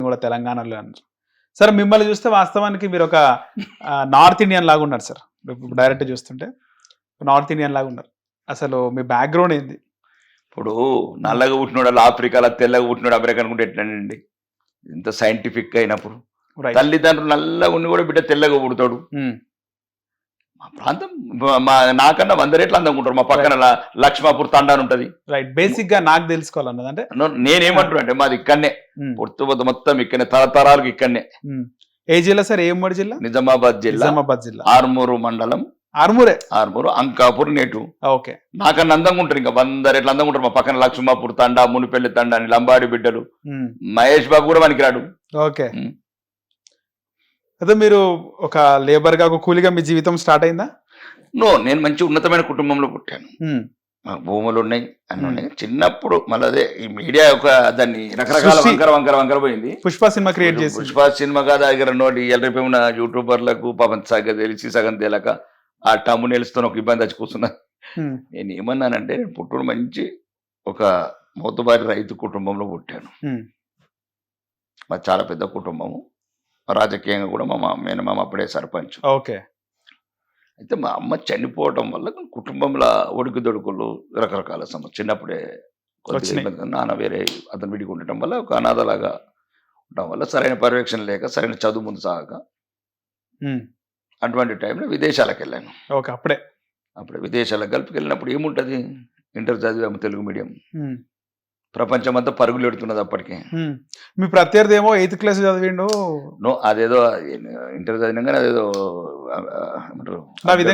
కూడా తెలంగాణలో అన్నారు. సార్ మిమ్మల్ని చూస్తే వాస్తవానికి మీరు ఒక నార్త్ ఇండియన్ లాగా ఉన్నారు సార్. డైరెక్ట్ చూస్తుంటే నార్త్ ఇండియన్ లాగా ఉన్నారు. అసలు మీ బ్యాక్గ్రౌండ్ ఏంది? ఇప్పుడు నల్లగా పుట్టినోడు ఆఫ్రికాలో, తెల్లగా పుట్టినోడు అమెరికా అనుకుంటే ఎట్లండి? ఇంత సైంటిఫిక్ అయినప్పుడు తల్లిదండ్రులు నల్లగా ఉండి కూడా బిడ్డ తెల్లగా పుడతాడు. మా ప్రాంతం నాకన్నా 100 రెట్లు అందంగా ఉంటారు. మా పక్కన లక్ష్మాపూర్ తండా అని ఉంటది. రైట్. బేసిక్ గా నాకు తెలుసుకోవాలన్నది అంటే నేనేమంటున్నా అంటే మాది ఇక్కడనే పొర్తుబద్ద మొత్తం ఇక్కడనే, తరతరాలకు ఇక్కడనే. ఏ జిల్లా సార్? ఏ ఉమ్మడి జిల్లా? నిజామాబాద్ జిల్లా, ఆర్మూరు మండలం. ఆర్మూరు అంకాపూర్ నేటు. ఓకే. నాకన్నా అందంగా ఉంటారు, ఇంకా 100 రెట్లు అందంగా ఉంటారు. మా పక్కన లక్ష్మాపూర్ తండా, మునిపెల్లి తండా అని లంబాడి బిడ్డలు. మహేష్ బాబు కూడా పనికిరాడు. ఓకే. అదే మీరు ఒక లేబర్ గా, ఒక కూలీగా మీ జీవితం స్టార్ట్ అయిందా? నేను మంచి ఉన్నతమైన కుటుంబంలో పుట్టాను. మా భూములు ఉన్నాయి, అన్ని ఉన్నాయి. చిన్నప్పుడు మళ్ళీ అదే ఈ మీడియా ఒక దాన్ని రకరకాల వంకర పోయింది. పుష్ప సినిమా క్రియేట్ చేసి, పుష్ప సినిమా కాదు దగ్గర నోటి ఎల్లరిపై ఉన్న యూట్యూబర్లకు పాపం సగం తెలిసి సగం తేలక ఆ టమ్ము నిలుస్తున్న ఒక ఇబ్బంది వచ్చి కూర్చున్నా. నేను ఏమన్నానంటే, పుట్టుడు మంచి ఒక మోతుబారి రైతు కుటుంబంలో పుట్టాను. మాది చాలా పెద్ద కుటుంబము. రాజకీయంగా కూడా మా మేనమామ అప్పుడే సర్పంచ్. ఓకే. అయితే మా అమ్మ చనిపోవడం వల్ల కుటుంబంలో ఒడుకుదొడుకులు రకరకాల సమస్య చిన్నప్పుడే కొద్దిగా నాన్న వేరే అతను విడిగా ఉండటం వల్ల ఒక అనాథలాగా ఉండటం వల్ల సరైన పర్యవేక్షణ లేక, సరైన చదువు ముందు సాగక అటువంటి టైంలో విదేశాలకు వెళ్ళాను. ఓకే. అప్పుడే విదేశాలకు కలిపి వెళ్ళినప్పుడు ఏముంటుంది, ఇంటర్ చదివాము తెలుగు మీడియం. ప్రపంచం అంతా పరుగులు పెడుతున్నది అప్పటికే. మీ ప్రత్యర్థి ఏమో 8th క్లాస్ చదివిండు. అదేదో ఇంటర్ చదివినాక అదేదో ఏమంటారు